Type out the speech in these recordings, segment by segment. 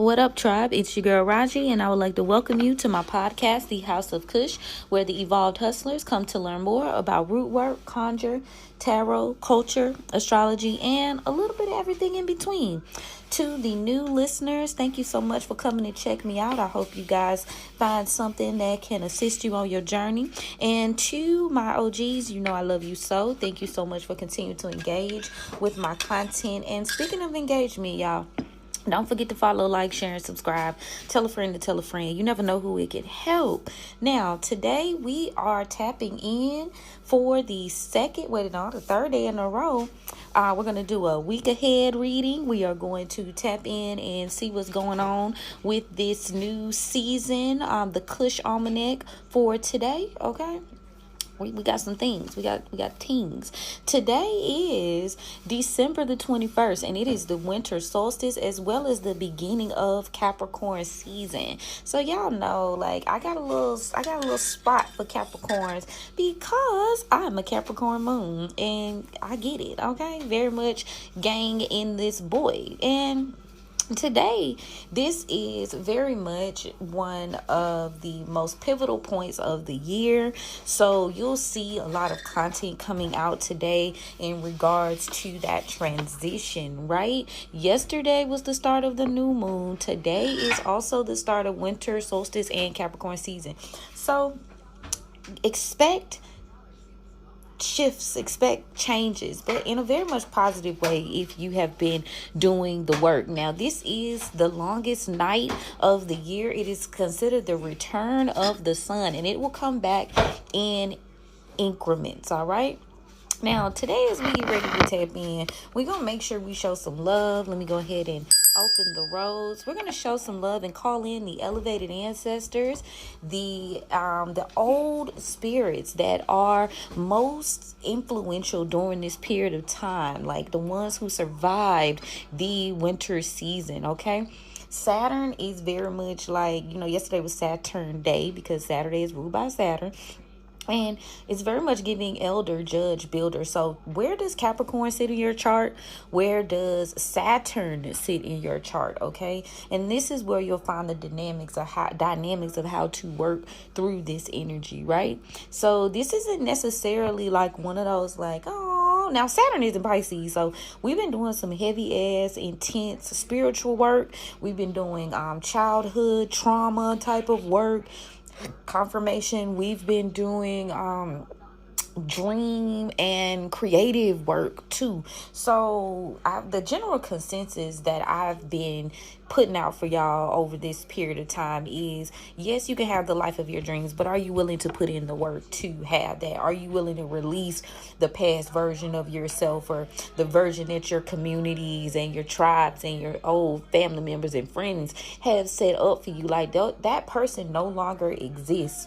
What up, tribe? It's your girl Raji, and I would like to welcome you to my podcast, The House of Cush, where the evolved hustlers come to learn more about rootwork, conjure, tarot, culture, astrology, and a little bit of everything in between. To the new listeners, thank you so much for coming to check me out. I hope you guys find something that can assist you on your journey. And to my OGs, you know I love you so. Thank you so much for continuing to engage with my content. And speaking of engagement, y'all, don't forget to follow, like, share, and subscribe. Tell a friend to tell a friend. You never know who it could help. Now, today we are tapping in for the third day in a row. We're going to do a week ahead reading. We are going to tap in and see what's going on with this new season, the Cush Almanac for today, okay? We got some things. We got things. Today is December the 21st, and it is the Winter Solstice as well as the beginning of Capricorn season. So y'all know, like, I got a little spot for Capricorns because I'm a Capricorn moon, and I get it. Okay, very much gang in this boy. And today, this is very much one of the most pivotal points of the year. So you'll see a lot of content coming out today in regards to that transition, right? Yesterday was the start of the new moon. Today is also the start of Winter Solstice and Capricorn season. So expect shifts, expect changes, but in a very much positive way if you have been doing the work. Now, this is the longest night of the year. It is considered the return of the sun, and it will come back in increments, all right? Now, today as we get ready to tap in, we're going to make sure we show some love. Let me go ahead and open the roads. We're going to show some love and call in the elevated ancestors, the old spirits that are most influential during this period of time, like the ones who survived the winter season, okay? Saturn is very much like, yesterday was Saturn Day because Saturday is ruled by Saturn. And it's very much giving elder, judge, builder. So where does Capricorn sit in your chart? Where does Saturn sit in your chart? Okay. And this is where you'll find the dynamics of how to work through this energy, right? So this isn't necessarily like one of those like, oh, now Saturn is in Pisces. So we've been doing some heavy ass, intense spiritual work. We've been doing childhood trauma type of work. Confirmation. We've been doing dream and creative work too. So the general consensus that I've been putting out for y'all over this period of time is, yes, you can have the life of your dreams, but are you willing to put in the work to have that? Are you willing to release the past version of yourself or the version that your communities and your tribes and your old family members and friends have set up for you? Like that person no longer exists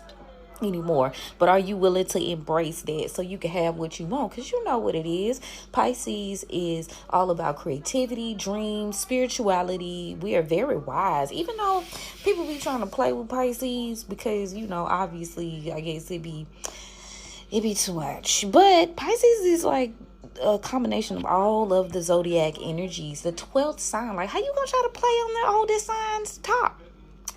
anymore, but are you willing to embrace that so you can have what you want? Because you know what it is. Pisces is all about creativity, dreams, spirituality. We are very wise, even though people be trying to play with Pisces because obviously I guess it be too much, but Pisces is like a combination of all of the zodiac energies, the 12th sign. Like, how you gonna try to play on the oldest sign's top?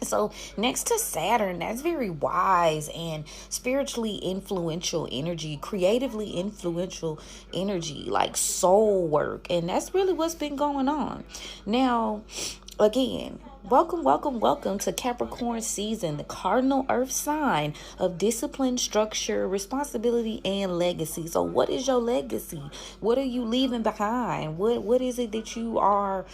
So next to Saturn, that's very wise and spiritually influential energy, creatively influential energy, like soul work. And that's really what's been going on. Now, again, welcome to Capricorn season, the cardinal earth sign of discipline, structure, responsibility, and legacy. So what is your legacy? What are you leaving behind? What is it that you are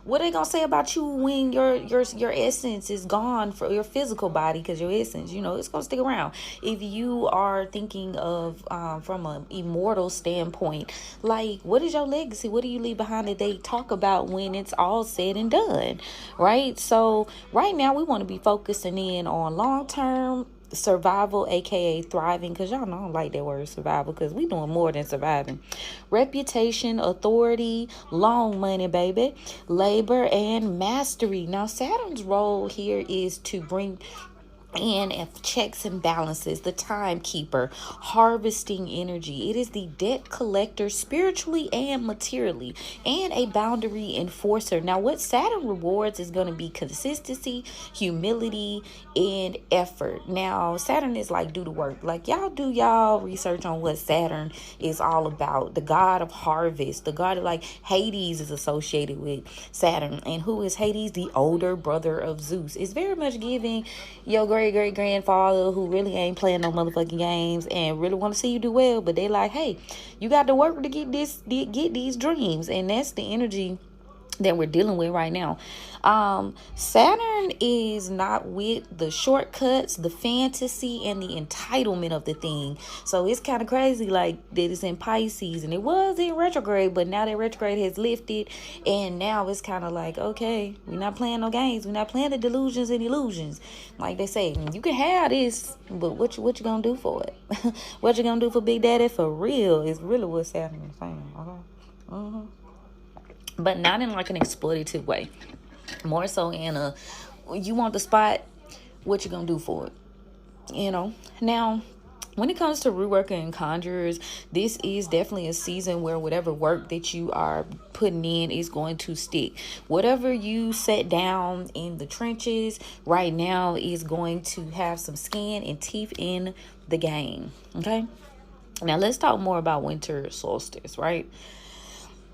what are they gonna say about you when your essence is gone for your physical body? Because your essence, it's gonna stick around. If you are thinking of from an immortal standpoint, like, what is your legacy? What do you leave behind that they talk about when it's all said and done, right? So right now we want to be focusing in on long-term survival, aka thriving, because y'all know I don't like that word survival, because we doing more than surviving. Reputation, authority, long money, baby, labor, and mastery. Now Saturn's role here is to bring and if checks and balances, the timekeeper, harvesting energy. It is the debt collector spiritually and materially, and a boundary enforcer. Now, what Saturn rewards is going to be consistency, humility, and effort. Now, Saturn is like, do the work. Like, y'all do y'all research on what Saturn is all about. The god of harvest, the god of, like, Hades is associated with Saturn. And who is Hades? The older brother of Zeus. It's very much giving your great grandfather who really ain't playing no motherfucking games and really want to see you do well, but they like, hey, you got to work to get these dreams. And that's the energy that we're dealing with right now. Saturn is not with the shortcuts, the fantasy, and the entitlement of the thing. So it's kind of crazy, like, that it's in Pisces, and it was in retrograde, but now that retrograde has lifted, and now it's kind of like, okay, we're not playing no games. We're not playing the delusions and illusions. Like they say, you can have this, but what you gonna do for it? What you gonna do for Big Daddy for real is really what Saturn is saying. Okay. But not in like an exploitative way. More so in a, you want the spot, what you gonna do for it? You know? Now, when it comes to rootwork and conjurers, this is definitely a season where whatever work that you are putting in is going to stick. Whatever you set down in the trenches right now is going to have some skin and teeth in the game. Okay? Now, let's talk more about winter solstice, right?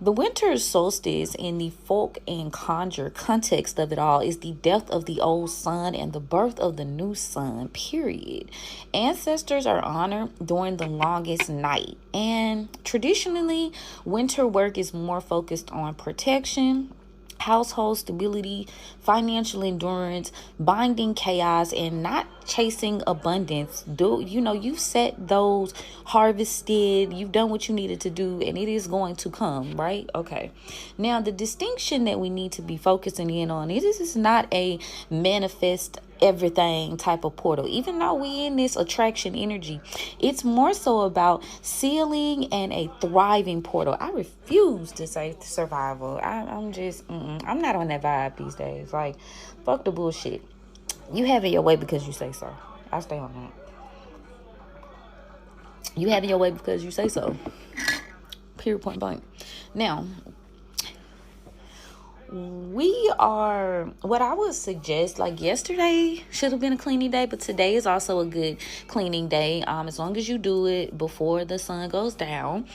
The winter solstice in the folk and conjure context of it all is the death of the old sun and the birth of the new sun, period. Ancestors are honored during the longest night. And traditionally, winter work is more focused on protection, household stability, financial endurance, binding chaos, and not chasing abundance. You've set those, harvested, you've done what you needed to do, and it is going to come, right? Okay. Now, the distinction that we need to be focusing in on is this is not a manifest everything type of portal. Even though we in this attraction energy, it's more so about sealing and a thriving portal. I refuse to say survival. I'm not on that vibe these days. Like, fuck the bullshit. You have it your way because you say so. I stay on that. You have it your way because you say so. Period, point blank. Now, what I would suggest, like, yesterday should have been a cleaning day, but today is also a good cleaning day, as long as you do it before the sun goes down.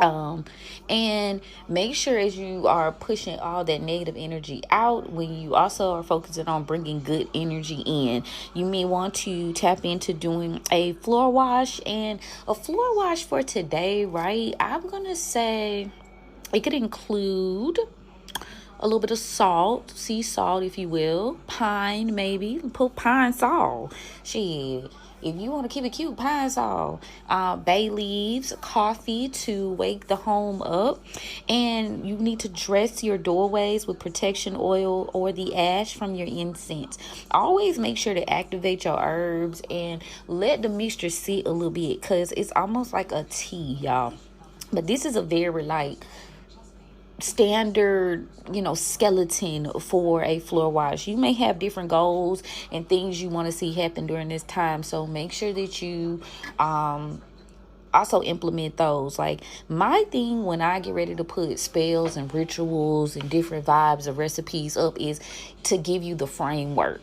And make sure as you are pushing all that negative energy out, when you also are focusing on bringing good energy in, you may want to tap into doing a floor wash. And a floor wash for today, right, I'm gonna say it could include a little bit of salt, sea salt, if you will, pine, maybe put pine salt. Shit, if you want to keep it cute, pine salt, bay leaves, coffee to wake the home up. And you need to dress your doorways with protection oil or the ash from your incense. Always make sure to activate your herbs and let the mixture sit a little bit, because it's almost like a tea, y'all. But this is a very like standard, skeleton for a floor wash. You may have different goals and things you want to see happen during this time, so make sure that you also implement those. Like, my thing when I get ready to put spells and rituals and different vibes of recipes up is to give you the framework.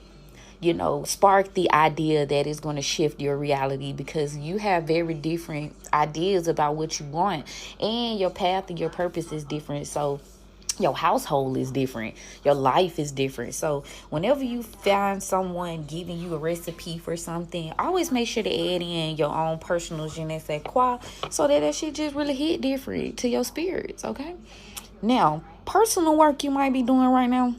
Spark the idea that is going to shift your reality, because you have very different ideas about what you want, and your path and your purpose is different. So your household is different, your life is different. So whenever you find someone giving you a recipe for something, always make sure to add in your own personal je ne sais quoi, so that shit just really hit different to your spirits. Okay. Now, personal work you might be doing right now,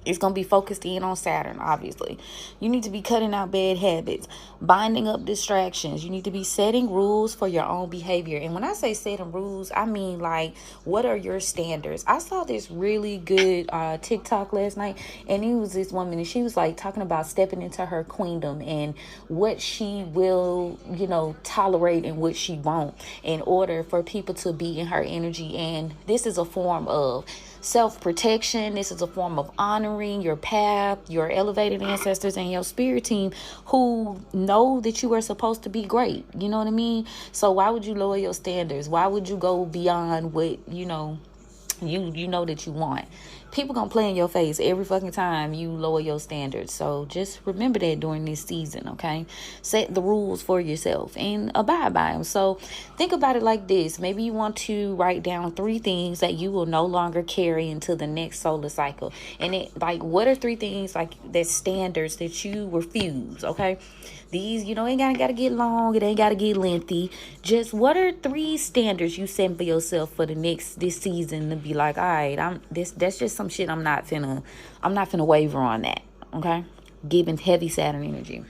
it's going to be focused in on Saturn, obviously. You need to be cutting out bad habits, binding up distractions. You need to be setting rules for your own behavior. And when I say setting rules, I mean, like, what are your standards? I saw this really good TikTok last night, and it was this woman, and she was, like, talking about stepping into her queendom and what she will, tolerate and what she won't, in order for people to be in her energy. And this is a form of self-protection. This is a form of honoring your path, your elevated ancestors, and your spirit team who know that you are supposed to be great. You know what I mean? So why would you lower your standards? Why would you go beyond what, you know that you want? People gonna play in your face every fucking time you lower your standards. So just remember that during this season, okay? Set the rules for yourself and abide by them. So think about it like this. Maybe you want to write down 3 things that you will no longer carry into the next solar cycle. And what are 3 things that standards that you refuse, okay? These, ain't gotta get long. It ain't gotta get lengthy. Just what are 3 standards you set for yourself for this season to be like, all right, that's just some shit I'm not finna waver on that. Okay? Giving heavy Saturn energy.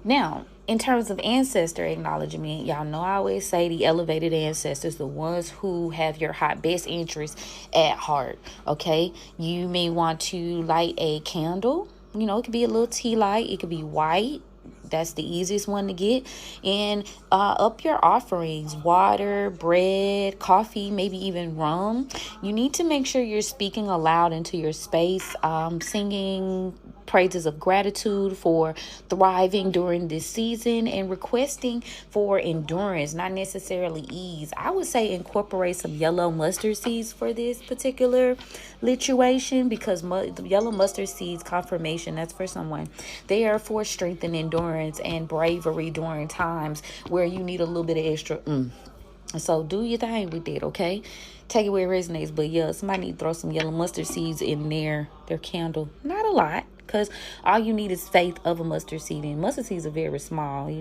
Now, in terms of ancestor acknowledgement, y'all know I always say the elevated ancestors, the ones who have your best interests at heart. Okay? You may want to light a candle. It could be a little tea light. It could be white. That's the easiest one to get. And up your offerings: water, bread, coffee, maybe even rum. You need to make sure you're speaking aloud into your space, singing praises of gratitude for thriving during this season, and requesting for endurance, not necessarily ease. I would say incorporate some yellow mustard seeds for this particular lituation, because the yellow mustard seeds, confirmation, that's for someone. They are for strength and endurance and bravery during times where you need a little bit of extra. So do your thing with it, okay? Take it where it resonates. But yeah, somebody need to throw some yellow mustard seeds in their candle. Not a lot, because all you need is faith of a mustard seed. And mustard seeds are very small,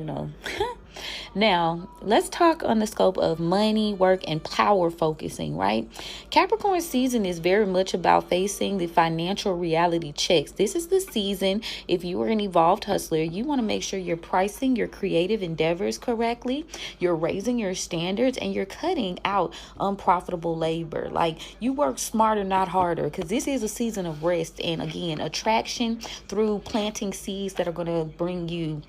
Now, let's talk on the scope of money, work, and power focusing, right? Capricorn season is very much about facing the financial reality checks. This is the season, if you are an evolved hustler, you want to make sure you're pricing your creative endeavors correctly, you're raising your standards, and you're cutting out unprofitable labor. Like, you work smarter, not harder, because this is a season of rest and, again, attraction through planting seeds that are going to bring you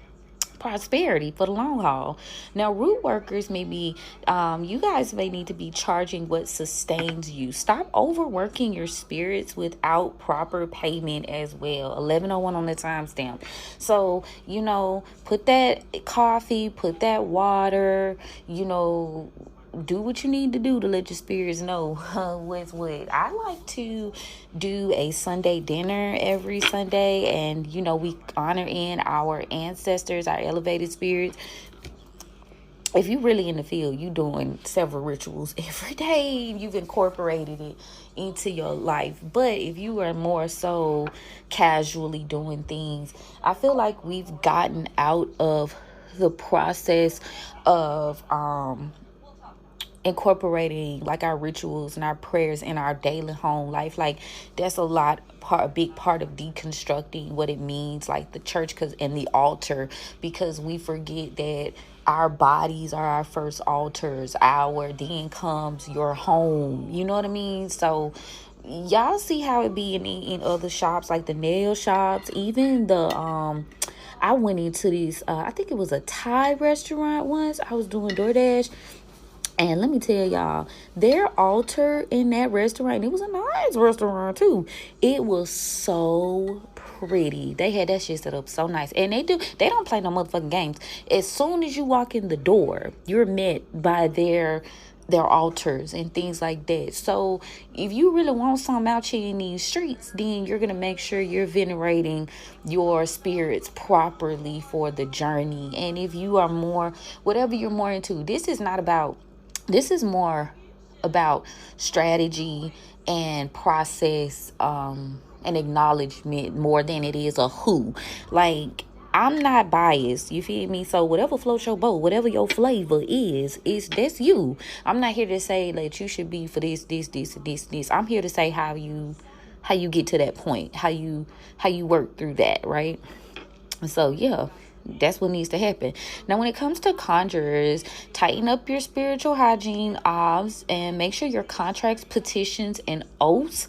prosperity for the long haul. Now, root workers, maybe you guys may need to be charging what sustains you. Stop overworking your spirits without proper payment as well. 11:01 on the timestamp. So, put that coffee, put that water, do what you need to do to let your spirits know what's what. I like to do a Sunday dinner every Sunday, and we honor in our ancestors, our elevated spirits. If you really in the field, you doing several rituals every day. You've incorporated it into your life. But if you are more so casually doing things, I feel like we've gotten out of the process of incorporating our rituals and our prayers in our daily home life. That's a big part of deconstructing what it means, the church and the altar, because we forget that our bodies are our first altars. Then comes your home. You know what I mean? So y'all see how it be in other shops, like the nail shops, even the I went into this I think it was a Thai restaurant once. I was doing DoorDash. And let me tell y'all, their altar in that restaurant, it was a nice restaurant too. It was so pretty. They had that shit set up so nice. And they don't play no motherfucking games. As soon as you walk in the door, you're met by their altars and things like that. So if you really want something out here in these streets, then you're going to make sure you're venerating your spirits properly for the journey. And if you are whatever you're more into, this is more about strategy and process and acknowledgement more than it is a who. I'm not biased, you feel me? So whatever floats your boat, whatever your flavor is that's you. I'm not here to say that you should be for this. I'm here to say how you get to that point, how you work through that, right? So yeah. That's what needs to happen. Now, when it comes to conjurers, tighten up your spiritual hygiene, and make sure your contracts, petitions, and oaths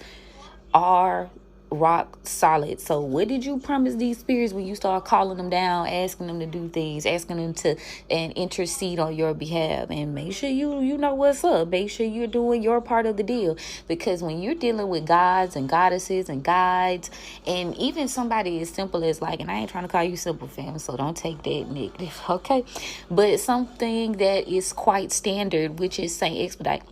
are rock solid. So what did you promise these spirits when you start calling them down, asking them to do things, asking them to and intercede on your behalf? And make sure you know what's up. Make sure you're doing your part of the deal, because when you're dealing with gods and goddesses and guides, and even somebody as simple as, like, and I ain't trying to call you simple, fam, so don't take that negative, okay? But something that is quite standard, which is Saint Expedite.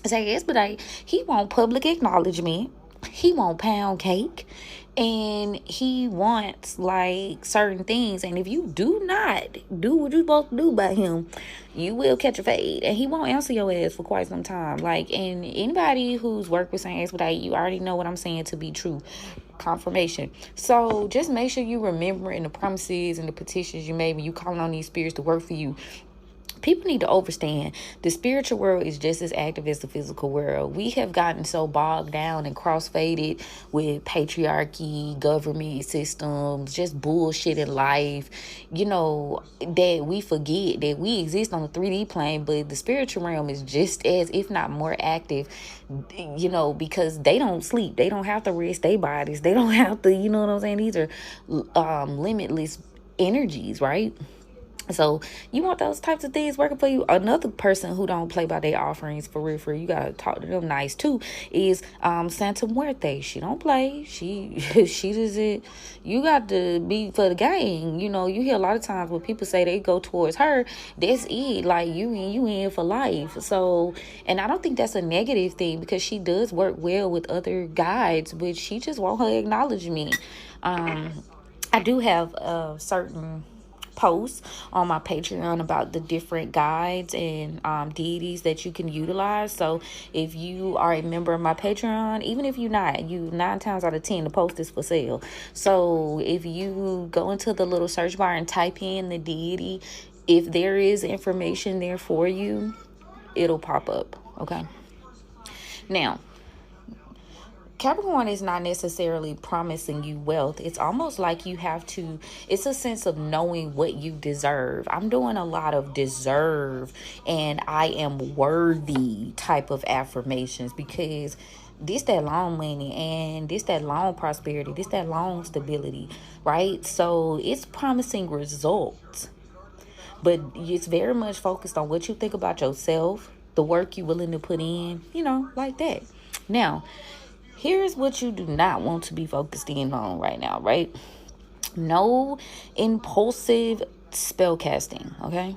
Saint Expedite, he want public acknowledgement. He want pound cake, and he wants like certain things. And if you do not do what you're supposed to do by him, you will catch a fade, and he won't answer your ass for quite some time. Like, and anybody who's worked with Saint Expedite, you already know what I'm saying to be true. Confirmation. So just make sure you remember in the promises and the petitions you made when you calling on these spirits to work for you. People need to understand the spiritual world is just as active as the physical world. We have gotten so bogged down and crossfaded with patriarchy, government systems, just bullshit in life, that we forget that we exist on the 3D plane, but the spiritual realm is just as, if not more active, because they don't sleep. They don't have to rest their bodies. They don't have to, you know what I'm saying? These are limitless energies, right? So you want those types of things working for you. Another person who don't play by their offerings, for real, you gotta talk to them nice too, is Santa Muerte. She don't play. She does it. You got to be for the game. You hear a lot of times when people say they go towards her, that's it. Like, you in for life. So, and I don't think that's a negative thing, because she does work well with other guides, but she just want her acknowledgement. I do have certain posts on my Patreon about the different guides and deities that you can utilize. So if you are a member of my Patreon, even if you're not, 9 times out of 10 the post is for sale. So if you go into the little search bar and type in the deity, if there is information there for you, it'll pop up. Okay, now Capricorn is not necessarily promising you wealth. It's almost like it's a sense of knowing what you deserve. I'm doing a lot of deserve and I am worthy type of affirmations, because this that long money, and this that long prosperity, this that long stability, right? So it's promising results, but it's very much focused on what you think about yourself, the work you're willing to put in, like that. Now, here's what you do not want to be focused in on right now, right? No impulsive spell casting, okay?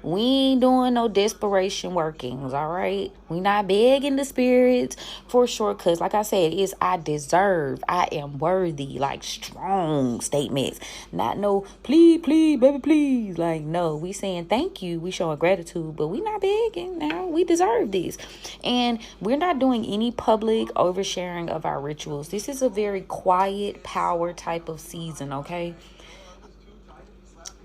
We ain't doing no desperation workings, all right? We not begging the spirits for shortcuts. Like I said, it's I deserve, I am worthy, like strong statements. Not no, please, baby, please. Like, no, we saying thank you. We showing gratitude, but we not begging now. We deserve this. And we're not doing any public oversharing of our rituals. This is a very quiet power type of season, okay?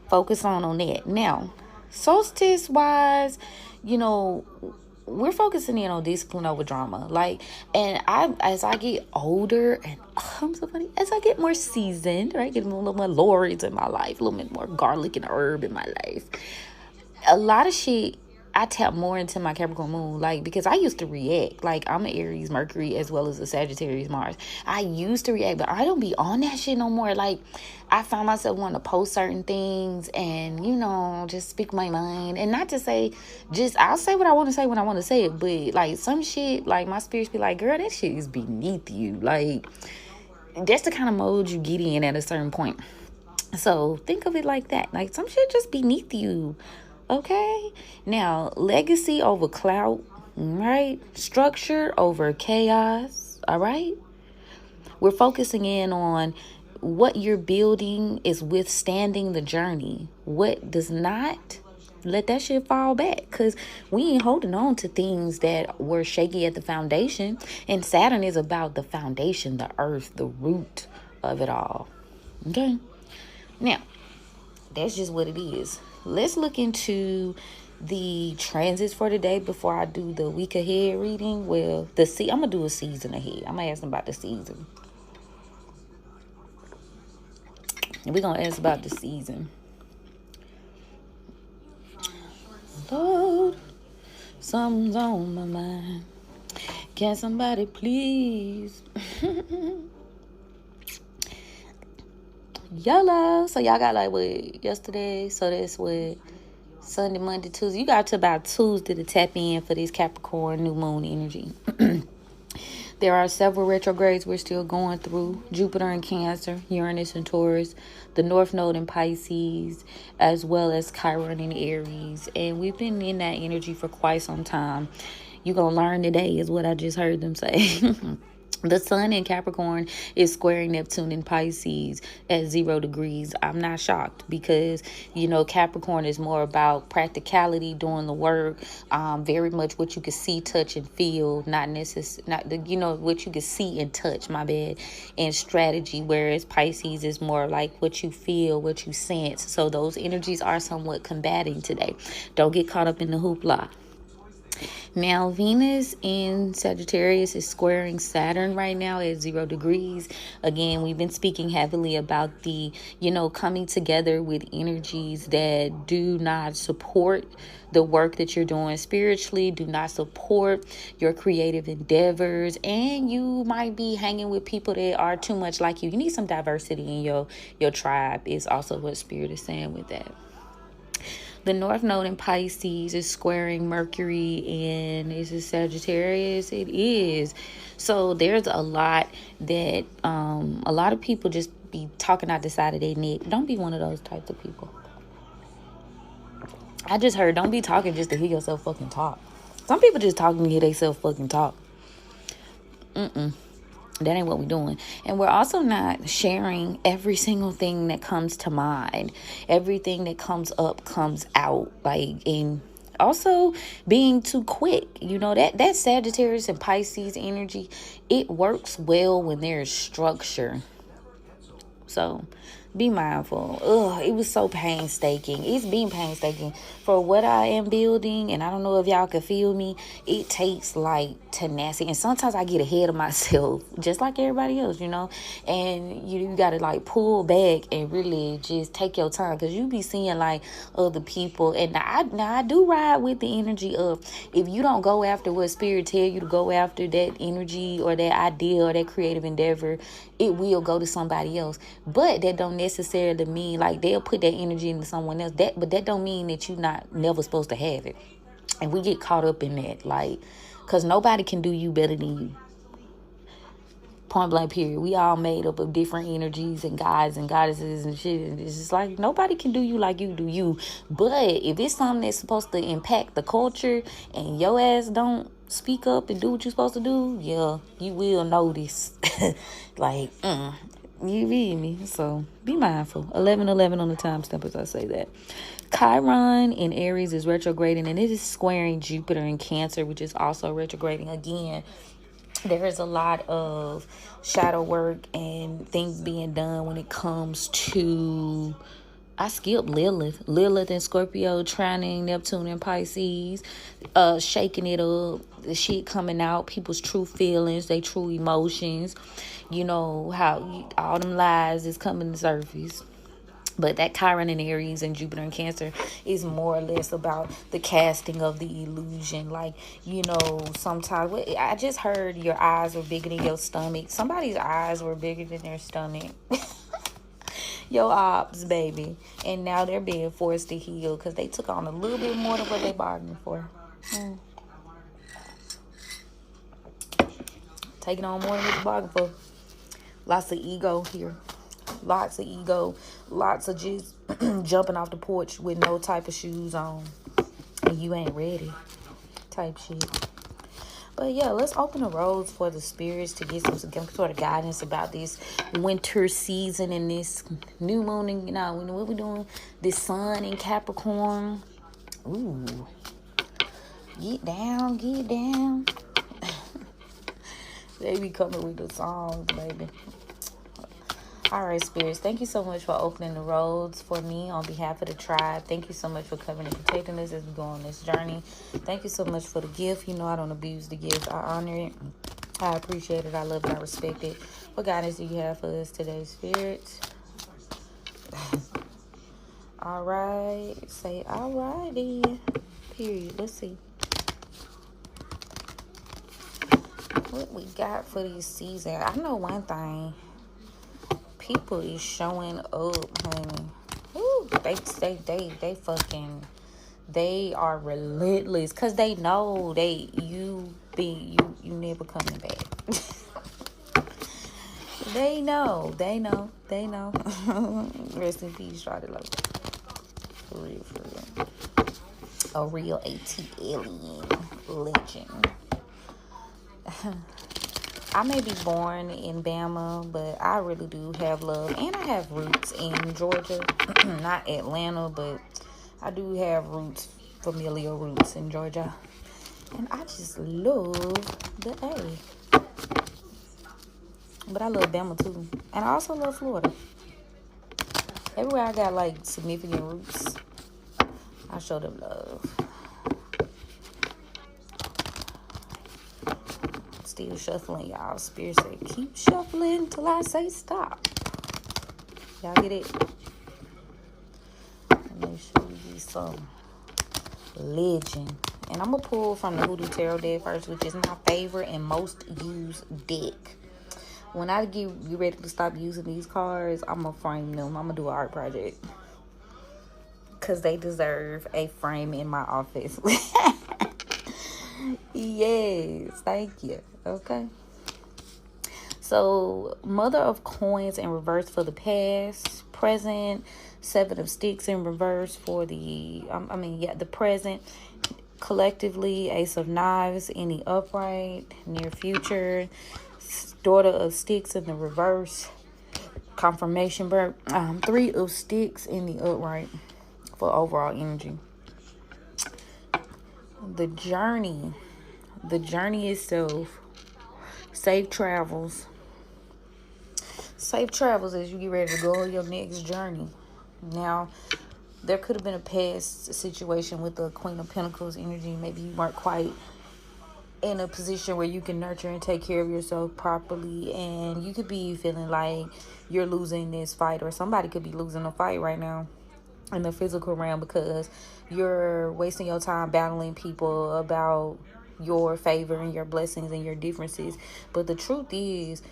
Focus on that. Now, solstice wise, we're focusing in on discipline over drama. Like, and as I get older, and I'm so funny, as I get more seasoned, right, get a little more laurels in my life, a little bit more garlic and herb in my life, a lot of shit I tap more into my Capricorn moon, like, because I used to react. Like, I'm an Aries Mercury as well as a Sagittarius Mars. I used to react, but I don't be on that shit no more. Like, I found myself wanting to post certain things and, just speak my mind. And not to say, I'll say what I want to say when I want to say it. But, like, some shit, like, my spirits be like, girl, that shit is beneath you. Like, that's the kind of mode you get in at a certain point. So, think of it like that. Like, some shit just beneath you. Okay, now legacy over clout, right? Structure over chaos, all right? We're focusing in on what you're building is withstanding the journey. What does not, let that shit fall back, because we ain't holding on to things that were shaky at the foundation. And Saturn is about the foundation, the earth, the root of it all. Okay, now that's just what it is. Let's look into the transits for today before I do the week ahead reading. Well, I'm going to do a season ahead. I'm going to ask them about the season. And we're going to ask about the season. Lord, something's on my mind. Can somebody please YOLO. So y'all got like what yesterday? So that's what Sunday, Monday, Tuesday. You got to about Tuesday to tap in for this Capricorn New Moon energy. There are several retrogrades we're still going through. Jupiter in Cancer, Uranus in Taurus, the North Node in Pisces, as well as Chiron in Aries. And we've been in that energy for quite some time. You're going to learn today is what I just heard them say. The sun in Capricorn is squaring Neptune in Pisces at 0 degrees. I'm not shocked because, Capricorn is more about practicality, doing the work, very much what you can see, touch, and feel, not what you can see and touch, my bad, and strategy, whereas Pisces is more like what you feel, what you sense. So those energies are somewhat combating today. Don't get caught up in the hoopla. Now, Venus in Sagittarius is squaring Saturn right now at 0 degrees. Again, we've been speaking heavily about the, coming together with energies that do not support the work that you're doing spiritually, do not support your creative endeavors, and you might be hanging with people that are too much like you. You need some diversity in your tribe is also what Spirit is saying with that. The North Node in Pisces is squaring Mercury, and is it Sagittarius? It is. So there's a lot that a lot of people just be talking out the side of their neck. Don't be one of those types of people. I just heard, don't be talking just to hear yourself fucking talk. Some people just talking to hear themselves fucking talk. That ain't what we're doing. And we're also not sharing every single thing that comes to mind. Everything that comes up comes out. And also being too quick. That Sagittarius and Pisces energy, it works well when there's structure. So be mindful. It was so painstaking. It's been painstaking for what I am building. And I don't know if y'all can feel me. It takes like tenacity. And sometimes I get ahead of myself, just like everybody else, And you got to like pull back and really just take your time. Because you be seeing like other people. And now I do ride with the energy of if you don't go after what Spirit tell you to go after, that energy or that idea or that creative endeavor, it will go to somebody else. But that don't necessarily mean like they'll put that energy into someone else. But that don't mean that you're never supposed to have it. And we get caught up in that, because nobody can do you better than you. Point blank period. We all made up of different energies and gods and goddesses and shit. And it's just like nobody can do you like you do you. But if it's something that's supposed to impact the culture and your ass don't speak up and do what you're supposed to do, yeah, you will notice. You read me. So be mindful. 11:11 on the timestamp as I say that. Chiron in Aries is retrograding, and it is squaring Jupiter in Cancer, which is also retrograding again. There is a lot of shadow work and things being done when it comes to, I skipped Lilith. Lilith in Scorpio, trining Neptune in Pisces, shaking it up, the shit coming out, people's true feelings, their true emotions. How all them lies is coming to surface. But that Chiron in Aries and Jupiter in Cancer is more or less about the casting of the illusion. Sometimes I just heard your eyes were bigger than your stomach. Somebody's eyes were bigger than their stomach. Your ops, baby. And now they're being forced to heal because they took on a little bit more than what they bargained for. Taking on more than what you bargained for. Lots of ego here. Lots of ego. Lots of just jumping off the porch with no type of shoes on. And you ain't ready. Type shit. But yeah, let's open the roads for the spirits to get some sort of guidance about this winter season and this new moon. And, what we doing? This sun in Capricorn. Ooh. Get down, get down. They be coming with the songs, baby. All right, spirits, thank you so much for opening the roads for me on behalf of the tribe. Thank you so much for covering and protecting us as we go on this journey. Thank you so much for the gift. I don't abuse the gift. I honor it. I appreciate it. I love it. I respect it. What guidance do you have for us today, spirits? All right. Say all righty. Period. Let's see what we got for this season. I know one thing. people is showing up, honey. Ooh, they are relentless because they know you never coming back. They know. Rest in peace, Charlie Lowe. For real. A real alien legend. I may be born in Bama, but I really do have love. And I have roots in Georgia. Not Atlanta, but I do have familial roots in Georgia. And I just love the A. But I love Bama too. And I also love Florida. Everywhere I got like significant roots, I show them love. Still shuffling, y'all. Spirit say, keep shuffling till I say stop. Y'all get it? Let me show you some legend. And I'm going to pull from the Hoodoo Tarot deck first, which is my favorite and most used deck. When I get ready to stop using these cards, I'm going to frame them. I'm going to do an art project. Because they deserve a frame in my office. Yes, thank you. Okay. So, Mother of Coins in reverse for the past, present, Seven of Sticks in reverse for the present, collectively, Ace of Knives in the upright, near future, Daughter of Sticks in the reverse, confirmation bird, Three of Sticks in the upright for overall energy. The journey itself, safe travels as you get ready to go on your next journey. Now, there could have been a past situation with the Queen of Pentacles energy. Maybe you weren't quite in a position where you can nurture and take care of yourself properly, and you could be feeling like you're losing this fight, or somebody could be losing a fight right now in the physical realm because you're wasting your time battling people about your favor and your blessings and your differences. But the truth is,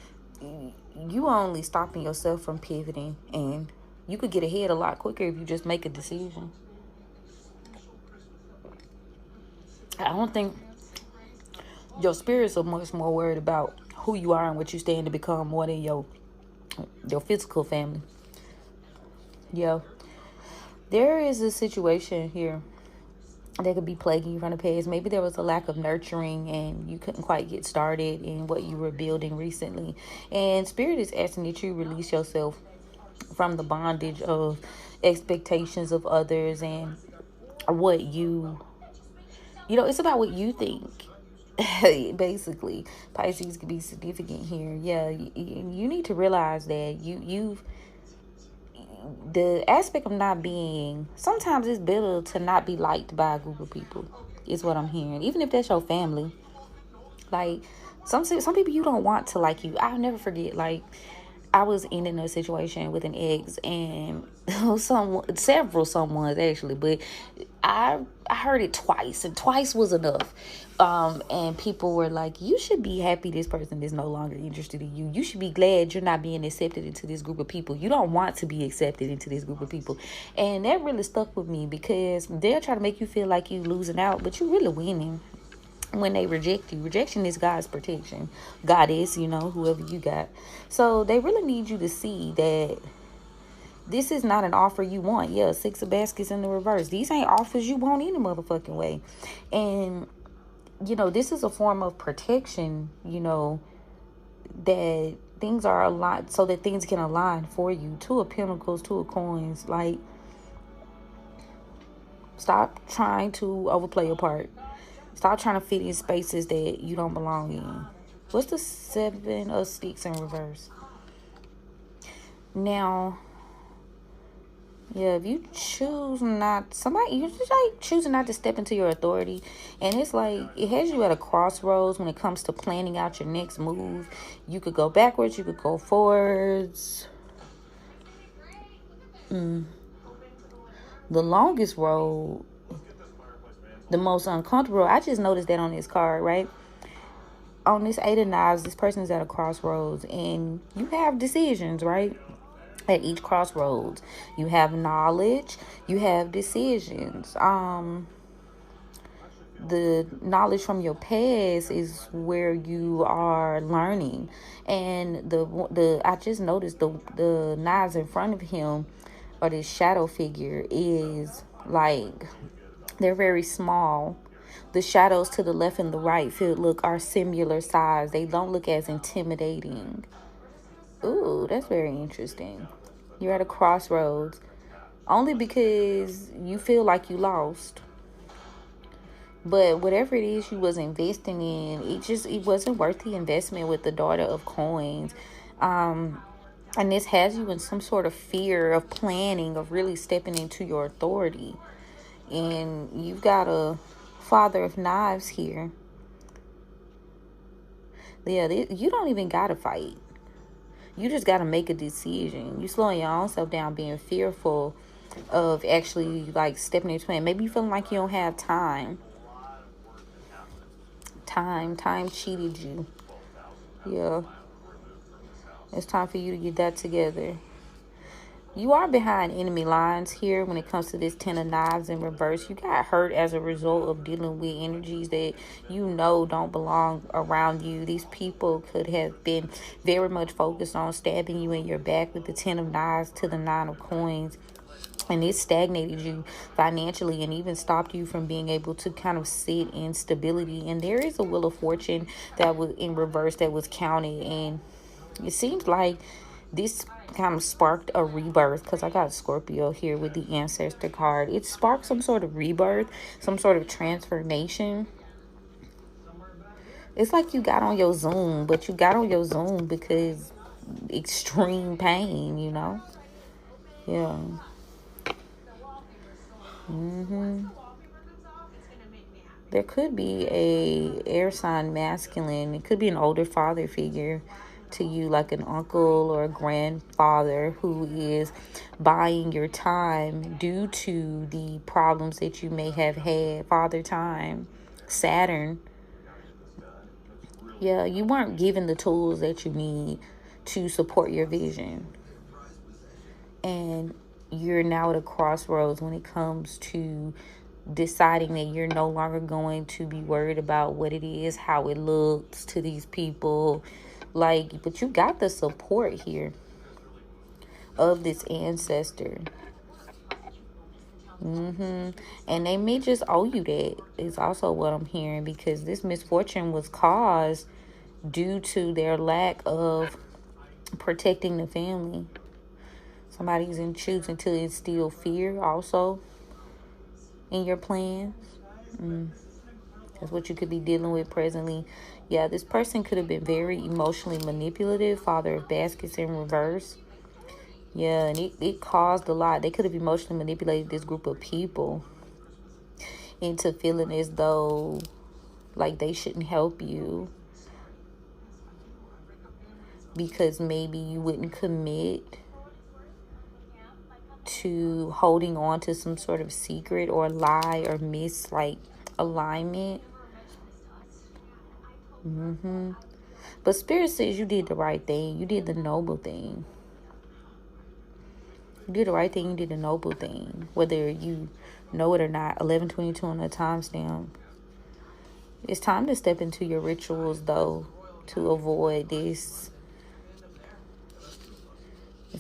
you only stopping yourself from pivoting, and you could get ahead a lot quicker if you just make a decision. I don't think your spirits are much more worried about who you are and what you stand to become more than your physical family. Yeah. There is a situation here that could be plaguing you from the past. Maybe there was a lack of nurturing and you couldn't quite get started in what you were building recently. And Spirit is asking that you release yourself from the bondage of expectations of others and what it's about what you think. Basically, Pisces could be significant here. Yeah, you need to realize that the aspect of not being, sometimes it's better to not be liked by a group of people, is what I'm hearing. Even if that's your family. Like, some people you don't want to like you. I'll never forget, like, I was in a situation with an ex, and several someones actually, but I heard it twice, and twice was enough. And people were like, you should be happy this person is no longer interested in you. You should be glad you're not being accepted into this group of people. You don't want to be accepted into this group of people. And that really stuck with me because they'll try to make you feel like you losing out, but you're really winning when they reject you. Rejection is God's protection. Goddess, whoever you got. So they really need you to see that this is not an offer you want. Yeah, Six of Baskets in the reverse. These ain't offers you want any motherfucking way. And, this is a form of protection, that things are aligned so that things can align for you. Two of Pentacles, Two of Coins. Like, stop trying to overplay your part. Stop trying to fit in spaces that you don't belong in. What's the Seven of Sticks in reverse? Now, yeah, if you choose not, you're just like choosing not to step into your authority. And it's like, it has you at a crossroads when it comes to planning out your next move. You could go backwards, you could go forwards. The longest road, the most uncomfortable. I just noticed that on this card, right? On this Eight of Knives, this person is at a crossroads, and you have decisions, right? At each crossroads, you have knowledge, you have decisions. The knowledge from your past is where you are learning, and the I just noticed the knives in front of him, or this shadow figure, is like they're very small. The shadows to the left and the right are similar size. They don't look as intimidating. Ooh, that's very interesting. You're at a crossroads only because you feel like you lost. But whatever it is you was investing in, it wasn't worth the investment with the Daughter of Coins. And this has you in some sort of fear of planning, of really stepping into your authority. And you've got a Father of Knives here. Yeah, you don't even gotta fight. You just gotta make a decision. You slowing your own self down, being fearful of actually like stepping into it. Maybe you feeling like you don't have time. Time cheated you. Yeah. It's time for you to get that together. You are behind enemy lines here when it comes to this Ten of Knives in reverse. You got hurt as a result of dealing with energies that you know don't belong around you. These people could have been very much focused on stabbing you in your back with the Ten of Knives to the Nine of Coins. And it stagnated you financially and even stopped you from being able to kind of sit in stability. And there is a Wheel of Fortune that was in reverse that was counted. And it seems like this kind of sparked a rebirth, because I got Scorpio here with the Ancestor card. It sparked some sort of rebirth, some sort of transformation. It's like you got on your Zoom, but you got on your Zoom because extreme pain, you know? Yeah. There could be a air sign masculine. It could be an older father figure to you, like an uncle or a grandfather, who is buying your time due to the problems that you may have had. Father time, Saturn. Yeah, you weren't given the tools that you need to support your vision. And you're now at a crossroads when it comes to deciding that you're no longer going to be worried about what it is, how it looks to these people. Like, but you got the support here of this ancestor. And they may just owe you that, is also what I'm hearing, because this misfortune was caused due to their lack of protecting the family. Somebody's choosing to instill fear also in your plans. That's what you could be dealing with presently. Yeah, this person could have been very emotionally manipulative. Father of Baskets in reverse. Yeah, and it caused a lot. They could have emotionally manipulated this group of people into feeling as though like they shouldn't help you, because maybe you wouldn't commit to holding on to some sort of secret or lie or alignment. But Spirit says you did the right thing. You did the noble thing. You did the right thing. You did the noble thing. Whether you know it or not. 11:22 on the timestamp. It's time to step into your rituals, though, to avoid this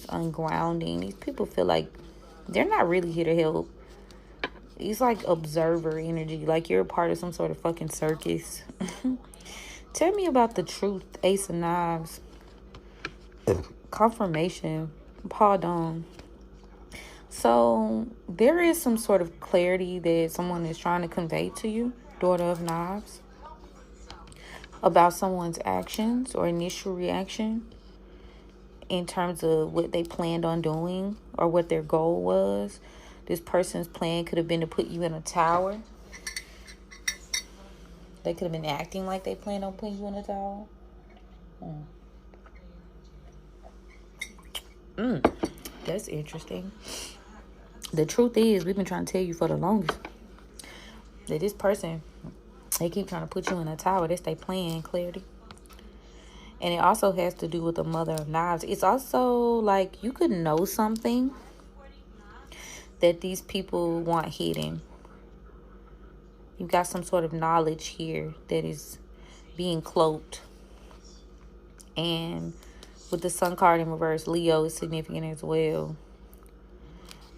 ungrounding. These people feel like they're not really here to help. It's like observer energy. Like you're a part of some sort of fucking circus. Tell me about the truth. Ace of Knives. Confirmation. Pardon. So there is some sort of clarity that someone is trying to convey to you, Daughter of Knives, about someone's actions or initial reaction in terms of what they planned on doing or what their goal was. This person's plan could have been to put you in a tower. They could have been acting like they planned on putting you in a tower. That's interesting. The truth is, we've been trying to tell you for the longest that this person, they keep trying to put you in a tower. That's their plan, clarity. And it also has to do with the Mother of Knives. It's also like you could know something that these people want hidden. You've got some sort of knowledge here that is being cloaked. And with the Sun card in reverse, Leo is significant as well.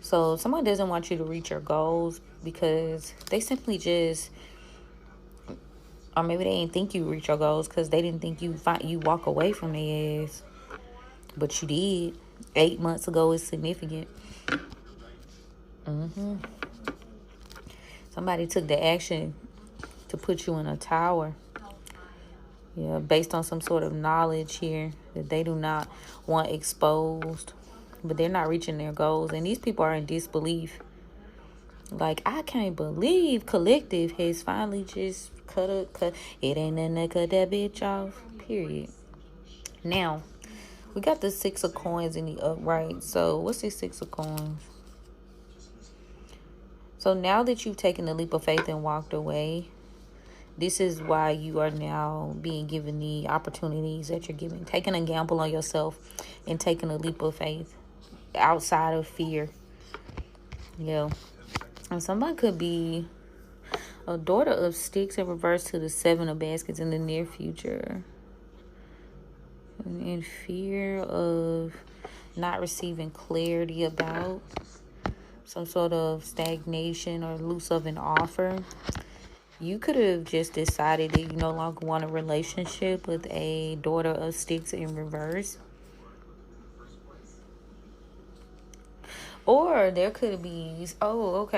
So someone doesn't want you to reach your goals because they simply just, or maybe they didn't think you reach your goals because they didn't think you walk away from their ass. But you did. 8 months ago is significant. Somebody took the action to put you in a tower. Yeah, based on some sort of knowledge here that they do not want exposed. But they're not reaching their goals. And these people are in disbelief. Like, I can't believe Collective has finally just cut. It ain't nothing to cut that bitch off. Period. Now, we got the 6 of Coins in the upright. So, what's the 6 of Coins? So, now that you've taken the leap of faith and walked away, this is why you are now being given the opportunities that you're given. Taking a gamble on yourself and taking a leap of faith outside of fear. Yeah. And somebody could be a daughter of sticks in reverse to the 7 of baskets in the near future. In fear of not receiving clarity about some sort of stagnation or loose of an offer. You could have just decided that you no longer want a relationship with a daughter of sticks in reverse. Or there could be, so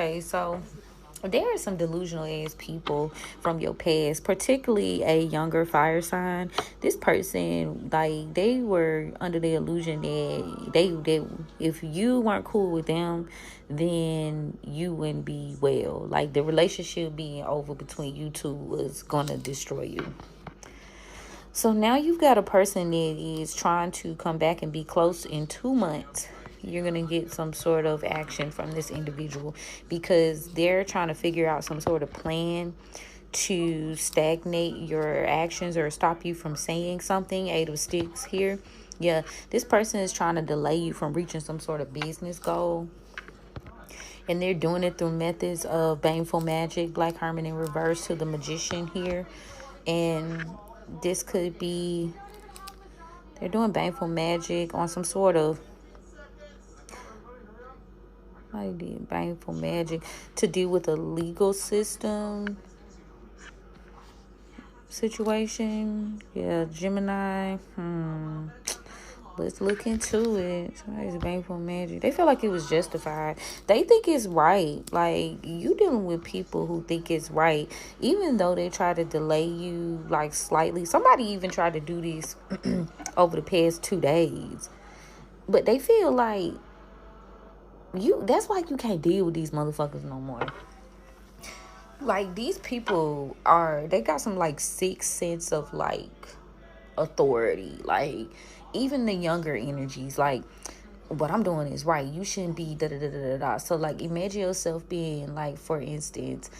there are some delusional ass people from your past, particularly a younger fire sign. This person, like, they were under the illusion that they if you weren't cool with them, then you wouldn't be well. Like, the relationship being over between you two was gonna destroy you. So now you've got a person that is trying to come back and be close in 2 months. You're going to get some sort of action from this individual because they're trying to figure out some sort of plan to stagnate your actions or stop you from saying something. 8 of Sticks here. Yeah, this person is trying to delay you from reaching some sort of business goal. And they're doing it through methods of baneful magic, Black Hermit in reverse to the Magician here. And this could be, they're doing baneful magic on some sort of, I did baneful magic to deal with a legal system situation. Yeah, Gemini. Let's look into it. Somebody's baneful magic. They feel like it was justified. They think it's right. Like, you dealing with people who think it's right, even though they try to delay you, like, slightly. Somebody even tried to do this over the past 2 days. But they feel like that's why you can't deal with these motherfuckers no more. Like, these people they got some, like, sixth sense of, like, authority. Like, even the younger energies, like, what I'm doing is right. You shouldn't be da-da-da-da-da. So, like, imagine yourself being, like, for instance,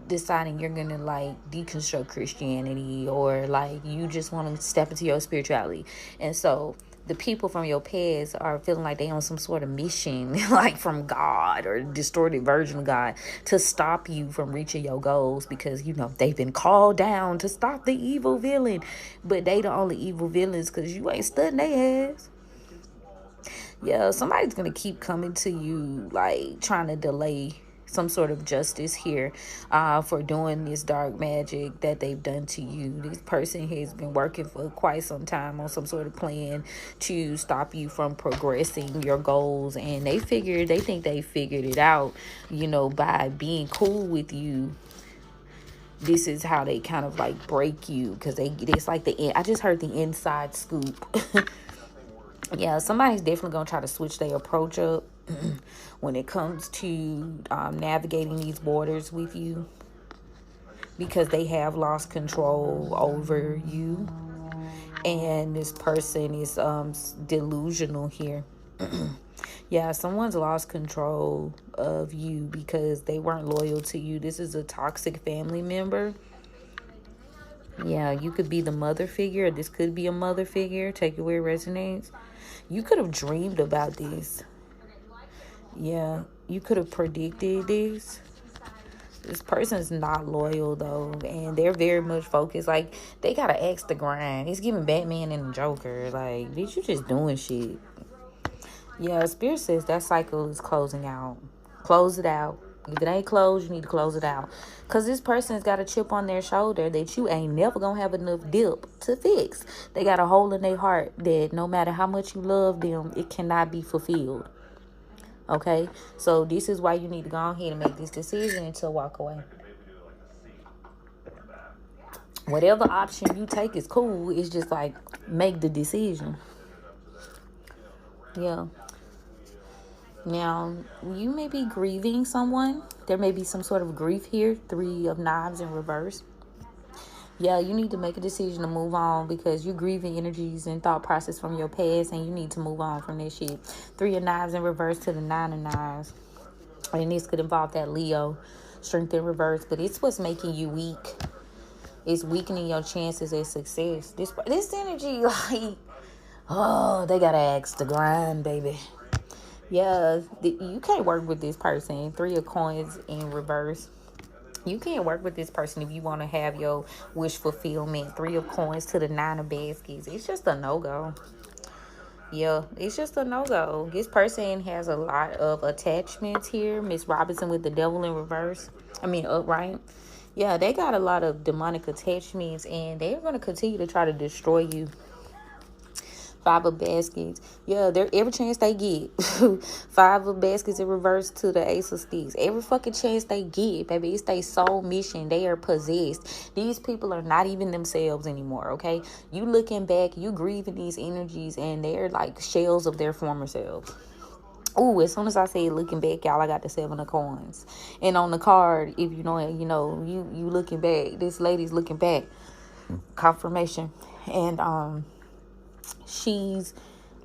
deciding you're gonna, like, deconstruct Christianity, or, like, you just want to step into your spirituality. And so the people from your past are feeling like they on some sort of mission, like from God or distorted version of God, to stop you from reaching your goals because, you know, they've been called down to stop the evil villain. But they the only evil villains because you ain't studying their ass. Yeah, somebody's going to keep coming to you, like, trying to delay some sort of justice here for doing this dark magic that they've done to you. This person has been working for quite some time on some sort of plan to stop you from progressing your goals, and they think they figured it out, you know, by being cool with you. This is how they kind of, like, break you, because it's like I just heard the inside scoop. Yeah, somebody's definitely gonna try to switch their approach up when it comes to navigating these waters with you, because they have lost control over you, and this person is delusional here. Yeah, someone's lost control of you because they weren't loyal to you. This is a toxic family member. Yeah, you could be the mother figure. Or this could be a mother figure. Take it where it resonates. You could have dreamed about this. Yeah, you could have predicted this. This person's not loyal though, and they're very much focused. Like, they gotta axe the grind. It's giving Batman and the Joker. Like, bitch, you just doing shit. Yeah, Spirit says that cycle is closing out. Close it out. If it ain't closed, you need to close it out. Because this person's got a chip on their shoulder that you ain't never going to have enough dip to fix. They got a hole in their heart that no matter how much you love them, it cannot be fulfilled. Okay? So this is why you need to go ahead and make this decision to walk away. Whatever option you take is cool. It's just like, make the decision. Yeah. Now, you may be grieving someone. There may be some sort of grief here. 3 of Knives in reverse. Yeah, you need to make a decision to move on because you're grieving energies and thought process from your past, and you need to move on from this shit. 3 of Knives in reverse to the 9 of Knives. And this could involve that Leo, strength in reverse, but it's what's making you weak. It's weakening your chances at success. This energy, like, oh, they gotta axe the grind, baby. Yeah, you can't work with this person. 3 of Coins in reverse. You can't work with this person if you want to have your wish fulfillment. 3 of Coins to the 9 of Baskets. It's just a no-go. Yeah, it's just a no-go. This person has a lot of attachments here. Miss Robinson with the Devil in reverse. Upright. Yeah, they got a lot of demonic attachments, and they're going to continue to try to destroy you. 5 of Baskets. Yeah, they're every chance they get. 5 of Baskets in reverse to the Ace of Sticks. Every fucking chance they get, baby. It's their soul mission. They are possessed. These people are not even themselves anymore, okay? You looking back, you grieving these energies, and they're like shells of their former selves. Ooh, as soon as I say looking back, y'all, I got the 7 of Coins. And on the card, if you know it, you looking back. This lady's looking back. Confirmation. And, she's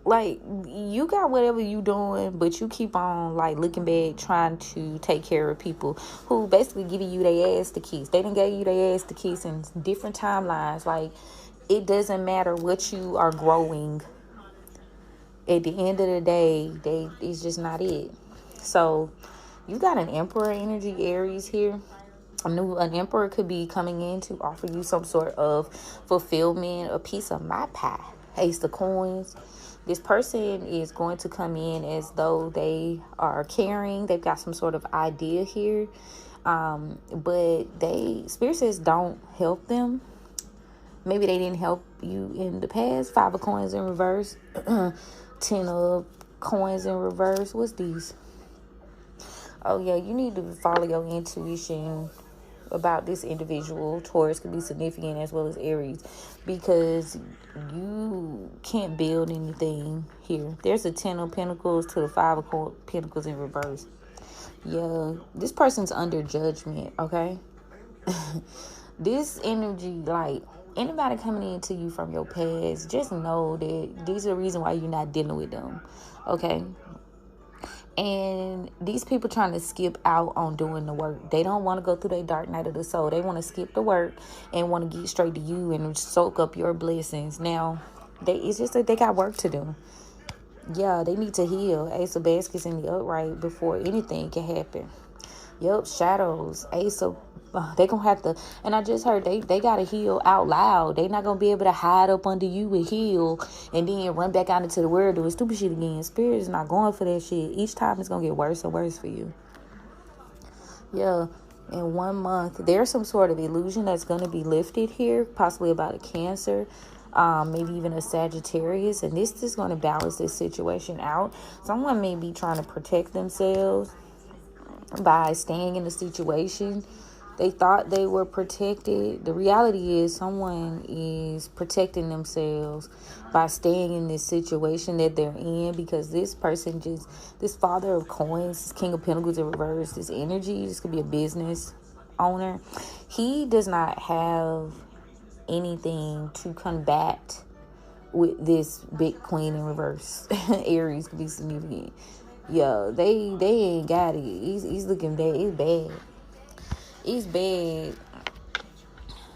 like, you got whatever you doing, but you keep on like looking back, trying to take care of people who basically giving you their ass to kiss. They done gave you their ass to kiss in different timelines. Like, it doesn't matter what you are growing. At the end of the day, it's just not it. So you got an Emperor energy, Aries here. An Emperor could be coming in to offer you some sort of fulfillment, a piece of my pie. Ace of Coins. This person is going to come in as though they are caring. They've got some sort of idea here. But Spirit says don't help them. Maybe they didn't help you in the past. 5 of Coins in reverse. 10 of Coins in reverse. What's these? Oh, yeah, you need to follow your intuition about this individual. Taurus could be significant as well as Aries, because you can't build anything here. There's a 10 of Pentacles to the 5 of Pentacles in reverse. Yeah, this person's under judgment, okay? This energy, like, anybody coming into you from your past, just know that these are the reason why you're not dealing with them, okay? And these people trying to skip out on doing the work. They don't want to go through their dark night of the soul. They want to skip the work and want to get straight to you and soak up your blessings. Now, it's just that they got work to do. Yeah, they need to heal. Ace of Baskets in the upright before anything can happen. Yup, shadows. Ace of... they gonna have to, and I just heard they gotta heal out loud. They not gonna be able to hide up under you and heal and then run back out into the world doing stupid shit again. Spirit is not going for that shit. Each time it's gonna get worse and worse for you. Yeah, in 1 month there's some sort of illusion that's gonna be lifted here, possibly about a Cancer, maybe even a Sagittarius, and this is going to balance this situation out. Someone may be trying to protect themselves by staying in the situation. They thought they were protected. The reality is someone is protecting themselves by staying in this situation that they're in, because this person this Father of Coins, King of Pentacles in reverse, this energy, this could be a business owner. He does not have anything to combat with this big Queen in reverse. Aries could be significant. Yeah, they ain't got it. He's looking bad. It's bad. It's bad.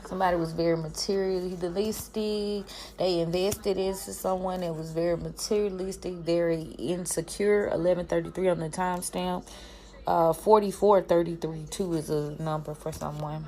Somebody was very materialistic. They invested into someone that was very materialistic, very insecure. 1133 on the timestamp. 4433 too is a number for someone.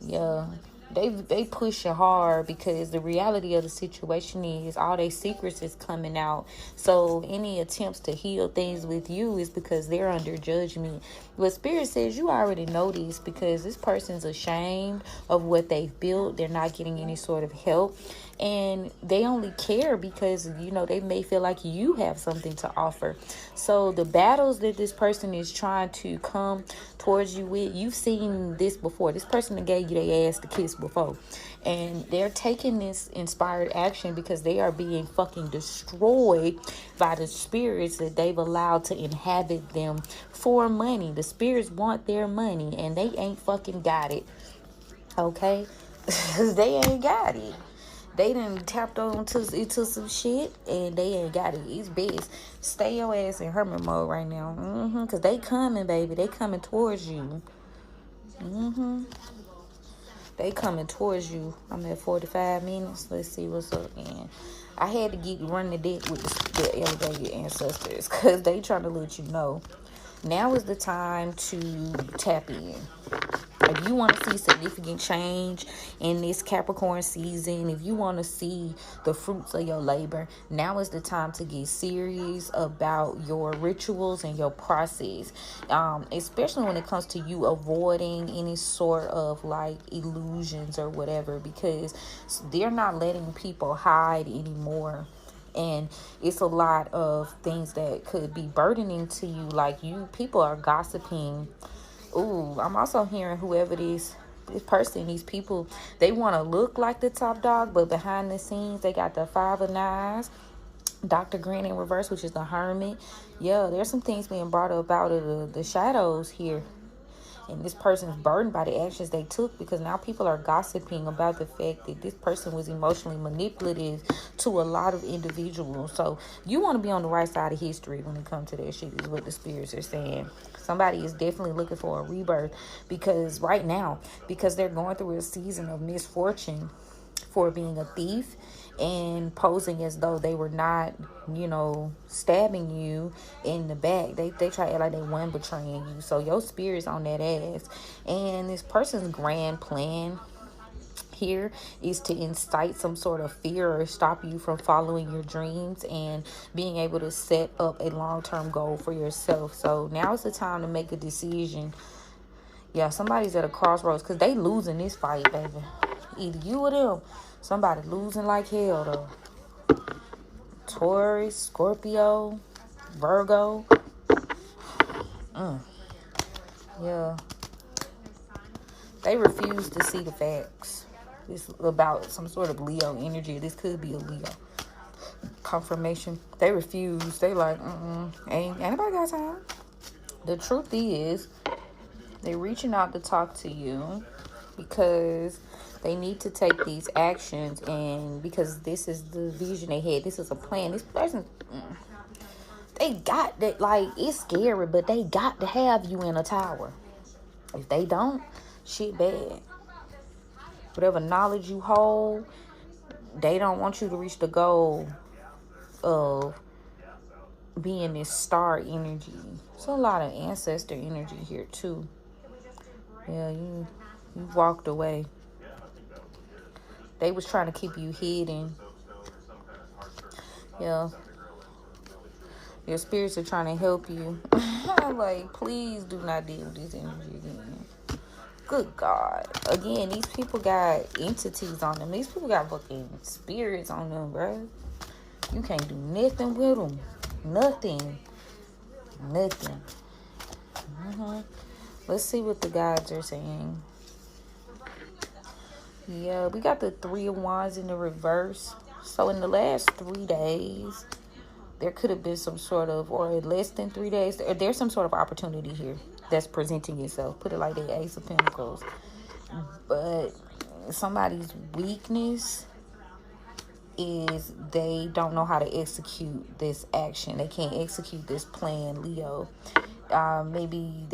Yeah. They pushing hard because the reality of the situation is all their secrets is coming out. So any attempts to heal things with you is because they're under judgment. But Spirit says you already know this because this person's ashamed of what they've built. They're not getting any sort of help. And they only care because, they may feel like you have something to offer. So the battles that this person is trying to come towards you with, you've seen this before. This person that gave you their ass to kiss before. And they're taking this inspired action because they are being fucking destroyed by the spirits that they've allowed to inhabit them for money. The spirits want their money and they ain't fucking got it. Okay? They ain't got it. They done tapped into some shit and they ain't got it. It's best. Stay your ass in hermit mode right now. Because they coming, baby. They coming towards you. They coming towards you. I'm at 45 minutes. Let's see what's up, man. I had to run the deck with the elevated ancestors because they trying to let you know. Now is the time to tap in. If you want to see significant change in this Capricorn season, if you want to see the fruits of your labor, now is the time to get serious about your rituals and your process, especially when it comes to you avoiding any sort of like illusions or whatever, because they're not letting people hide anymore. And it's a lot of things that could be burdening to you. Like people are gossiping. Ooh, I'm also hearing whoever this person, these people, they want to look like the top dog, but behind the scenes, they got the 5 of Nines, Dr. Green in reverse, which is the Hermit. Yeah, there's some things being brought up out of the shadows here. And this person's burdened by the actions they took because now people are gossiping about the fact that this person was emotionally manipulative to a lot of individuals. So you want to be on the right side of history when it comes to that shit is what the spirits are saying. Somebody is definitely looking for a rebirth because right now, because they're going through a season of misfortune for being a thief and posing as though they were not, stabbing you in the back. They try to act like they weren't betraying you. So your spirit's on that ass. And this person's grand plan here is to incite some sort of fear or stop you from following your dreams and being able to set up a long-term goal for yourself. So now is the time to make a decision. Yeah, somebody's at a crossroads because they losing this fight, baby. Either you or them. Somebody losing like hell, though. Taurus, Scorpio, Virgo. Yeah. They refuse to see the facts. It's about some sort of Leo energy. This could be a Leo. Confirmation. They refuse. They like, ain't anybody got time. The truth is, they're reaching out to talk to you because they need to take these actions, and because this is the vision they had, this is a plan. This person, they got that, like, it's scary, but they got to have you in a tower. If they don't, shit bad. Whatever knowledge you hold, they don't want you to reach the goal of being this star energy. It's a lot of ancestor energy here too. Yeah, you walked away. They was trying to keep you hidden. Yeah. Your spirits are trying to help you. Like, please do not deal with this energy again. Good God. Again, these people got entities on them. These people got fucking spirits on them, bro. You can't do nothing with them. Nothing. Let's see what the gods are saying. Yeah, we got the 3 of Wands in the reverse. So in the last 3 days, there could have been some sort of, or less than 3 days, there's some sort of opportunity here that's presenting itself. Put it like the Ace of Pentacles. But somebody's weakness is they don't know how to execute this action. They can't execute this plan, Leo. Maybe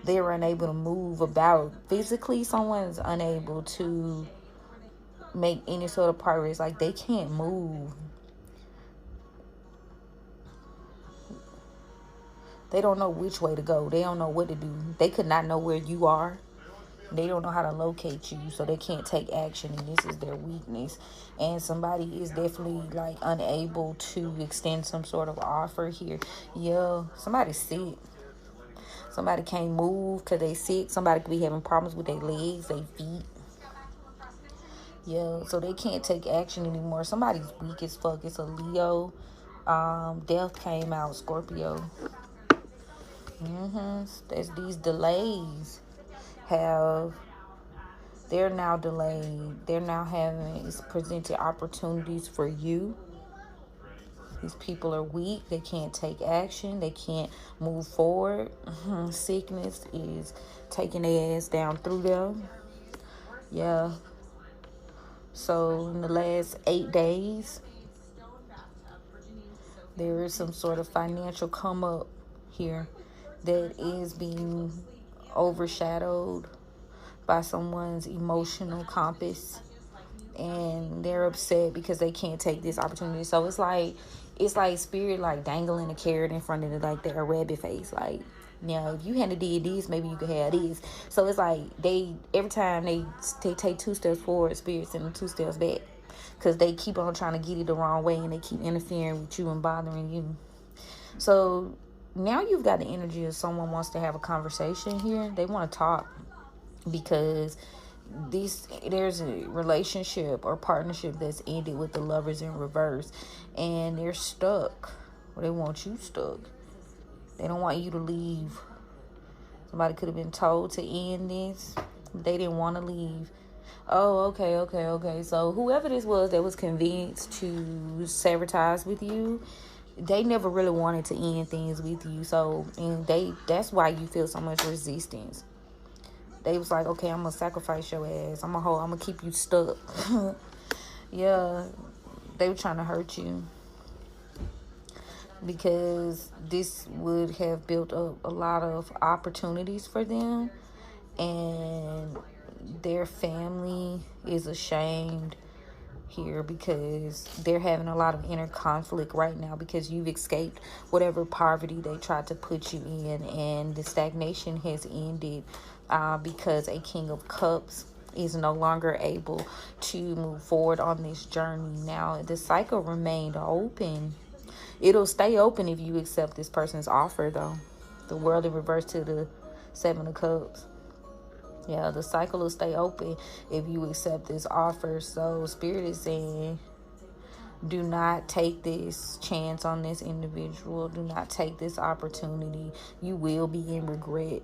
they're unable to move about. Physically, someone's unable to make any sort of progress. Like, they can't move. They don't know which way to go. They don't know what to do. They could not know where you are. They don't know how to locate you, so they can't take action, and this is their weakness. And somebody is definitely, like, unable to extend some sort of offer here. Yeah, somebody's sick. Somebody can't move because they sick. Somebody could be having problems with their legs, their feet. Yeah, so they can't take action anymore. Somebody's weak as fuck. It's a Leo. Death came out, Scorpio. There's these delays they're now delayed. They're now it's presented opportunities for you. These people are weak. They can't take action. They can't move forward. Sickness is taking their ass down through them. Yeah. So in the last 8 days, there is some sort of financial come up here that is being overshadowed by someone's emotional compass, and they're upset because they can't take this opportunity. So it's like spirit like dangling a carrot in front of it, like they're a rabbit face. Like, if you hadn't did this, maybe you could have this. So it's like every time they take 2 steps forward, spirit send them 2 steps back, because they keep on trying to get it the wrong way, and they keep interfering with you and bothering you. So now you've got the energy of someone wants to have a conversation here. They want to talk, because there's a relationship or partnership that's ended with the Lovers in reverse, and they're stuck. Or they want you stuck. They don't want you to leave. Somebody could have been told to end this. They didn't want to leave. Oh, okay. So whoever this was that was convinced to sabotage with you, they never really wanted to end things with you. So, and that's why you feel so much resistance. They was like, okay, I'm going to sacrifice your ass. I'm going to keep you stuck. Yeah, they were trying to hurt you, because this would have built up a lot of opportunities for them, and their family is ashamed here because they're having a lot of inner conflict right now, because you've escaped whatever poverty they tried to put you in, and the stagnation has ended. Because a King of Cups is no longer able to move forward on this journey. Now, the cycle remained open. It'll stay open if you accept this person's offer, though. The World in reverse to the 7 of Cups. Yeah, the cycle will stay open if you accept this offer. So Spirit is saying, do not take this chance on this individual. Do not take this opportunity. You will be in regret.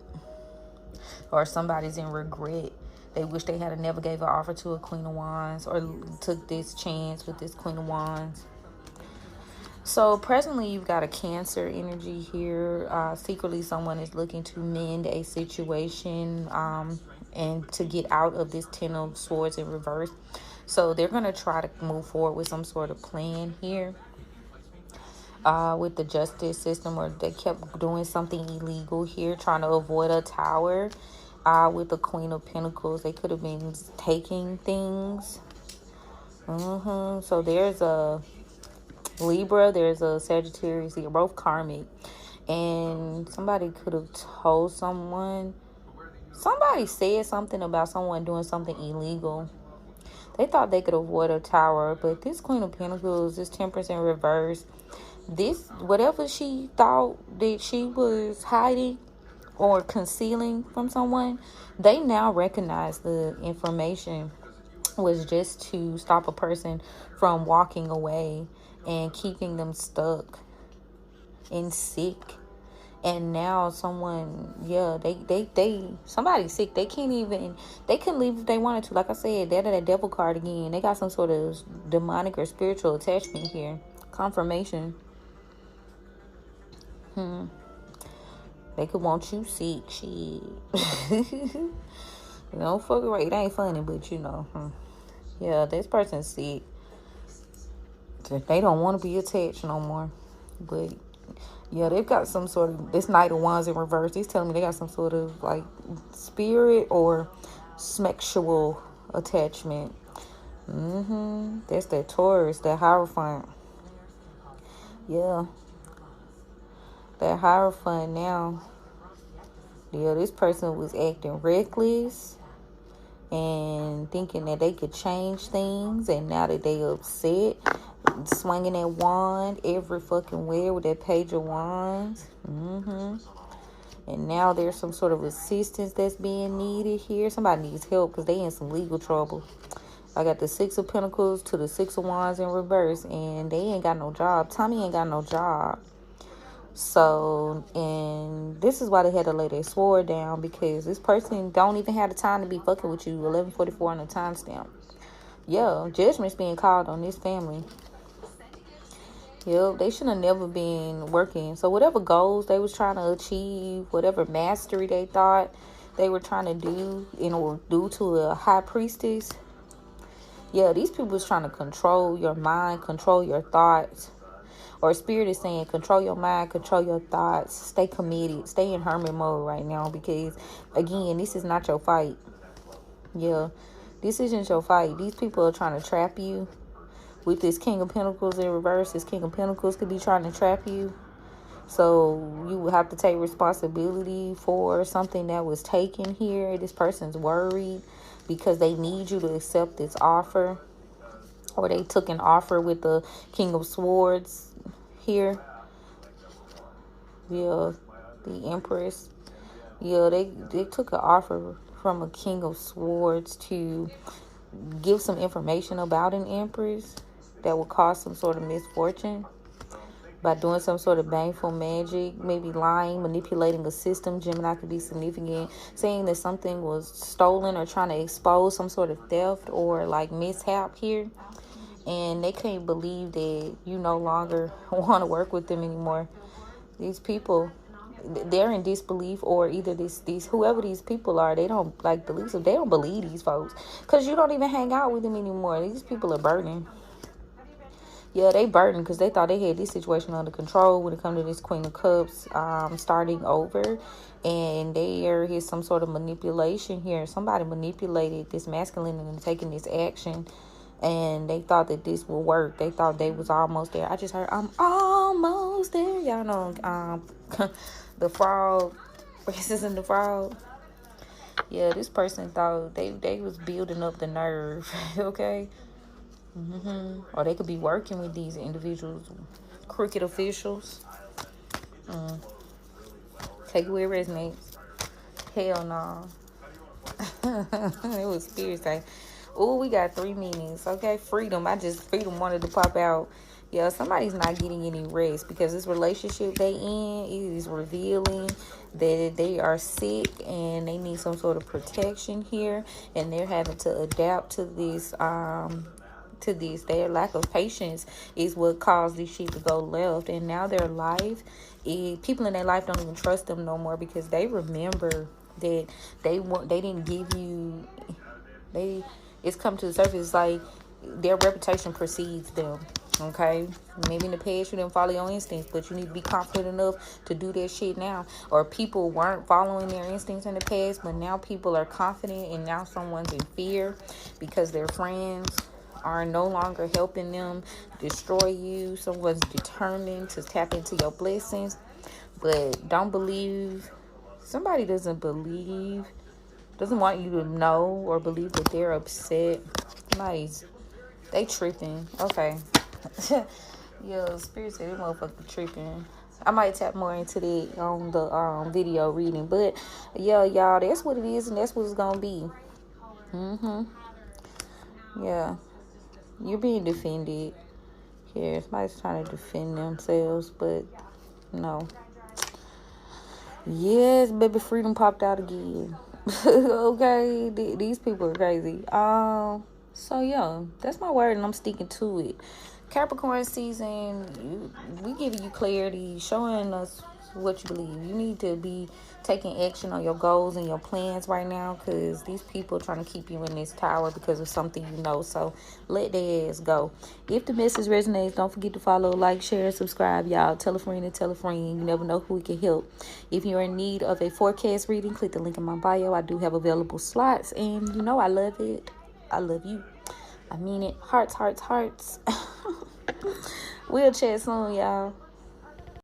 Or somebody's in regret. They wish they had never gave an offer to a Queen of Wands, or took this chance with this Queen of Wands. So presently you've got a Cancer energy here. Secretly someone is looking to mend a situation and to get out of this 10 of Swords in reverse. So they're going to try to move forward with some sort of plan here. With the justice system, or they kept doing something illegal here, trying to avoid a tower. With the Queen of Pentacles, they could have been taking things. So there's a Libra, there's a Sagittarius. They're both karmic, and somebody could have told someone. Somebody said something about someone doing something illegal. They thought they could avoid a tower, but this Queen of Pentacles, this Temperance in reverse, this, whatever she thought that she was hiding or concealing from someone, they now recognize the information was just to stop a person from walking away and keeping them stuck and sick. And now someone, somebody's sick. They couldn't leave if they wanted to. Like I said, they're that devil card again. They got some sort of demonic or spiritual attachment here. Confirmation. They could want you sick, shit. Don't fuck around. It ain't funny, but yeah, this person's sick. They don't want to be attached no more. But Yeah, they've got some sort of, this Knight of Wands in reverse. He's telling me they got some sort of like spirit or sexual attachment. That's that Taurus, that Hierophant. Yeah, that Hierophant now. Yeah, this person was acting reckless and thinking that they could change things, and now that they upset, swinging that wand every fucking where with that Page of Wands. And now there's some sort of assistance that's being needed here. Somebody needs help because they in some legal trouble. I got the Six of Pentacles to the Six of Wands in reverse, and they ain't got no job. Tommy ain't got no job. So, and this is why they had to lay their sword down, because this person don't even have the time to be fucking with you. 11:44 on the timestamp. Yeah, judgment's being called on this family. Yep, they should have never been working. So whatever goals they was trying to achieve, whatever mastery they thought they were trying to do due to a high priestess. Yeah, these people is trying to control your mind, control your thoughts. Or Spirit is saying, control your mind, control your thoughts. Stay committed. Stay in hermit mode right now, because, again, this is not your fight. Yeah, this isn't your fight. These people are trying to trap you. With this King of Pentacles in reverse, this King of Pentacles could be trying to trap you. So you would have to take responsibility for something that was taken here. This person's worried because they need you to accept this offer. Or they took an offer with the King of Swords here. Yeah, the Empress. Yeah, they took an offer from a King of Swords to give some information about an Empress that would cause some sort of misfortune by doing some sort of baneful magic, maybe lying, manipulating a system. Gemini could be significant, saying that something was stolen or trying to expose some sort of theft or like mishap here. And they can't believe that you no longer want to work with them anymore. These people, they're in disbelief, or either these whoever these people are, they don't like the least of, they don't believe these folks, because you don't even hang out with them anymore. These people are burdened. Yeah, they burdened because they thought they had this situation under control when it comes to this Queen of Cups starting over. And there is some sort of manipulation here. Somebody manipulated this masculine and taking this action. And they thought that this will work. They thought they was almost there. I just heard, I'm almost there. Y'all know the frog, Princess and the Frog. Yeah, this person thought they was building up the nerve. Okay. Or they could be working with these individuals, crooked officials. Take it where it resonates. Hell no. It was Spirit saying, oh, we got 3 meanings. Okay, freedom. Freedom wanted to pop out. Yeah, somebody's not getting any rest because this relationship they in is revealing that they are sick and they need some sort of protection here, and they're having to adapt to this. Their lack of patience is what caused this shit to go left, and now their life, people in their life don't even trust them no more because they remember that they didn't give you. It's come to the surface like their reputation precedes them. Okay, maybe in the past you didn't follow your instincts, but you need to be confident enough to do that shit now. Or people weren't following their instincts in the past, but now people are confident, and now someone's in fear because their friends are no longer helping them destroy you. Someone's determined to tap into your blessings, but don't believe. Somebody doesn't want you to know or believe that they're upset. They tripping. Okay. Yo, Spirit said this motherfucker tripping. I might tap more into that on the video reading, but yeah, y'all, that's what it is, and that's what it's gonna be. Yeah, you're being defended here. Somebody's trying to defend themselves, but no. Yes, baby, freedom popped out again. Okay, these people are crazy. So yeah, that's my word, and I'm sticking to it. Capricorn season, we giving you clarity, showing us what you believe. You need to be taking action on your goals and your plans right now, because these people are trying to keep you in this tower because of something you know. So let their ass go. If the message resonates, don't forget to follow, like, share, subscribe, y'all. Tell a friend and tell a friend. You never know who it can help. If you're in need of a forecast reading, click the link in my bio. I do have available slots, and you know I love it. I love you. I mean it. Hearts, hearts, hearts. We'll chat soon, y'all.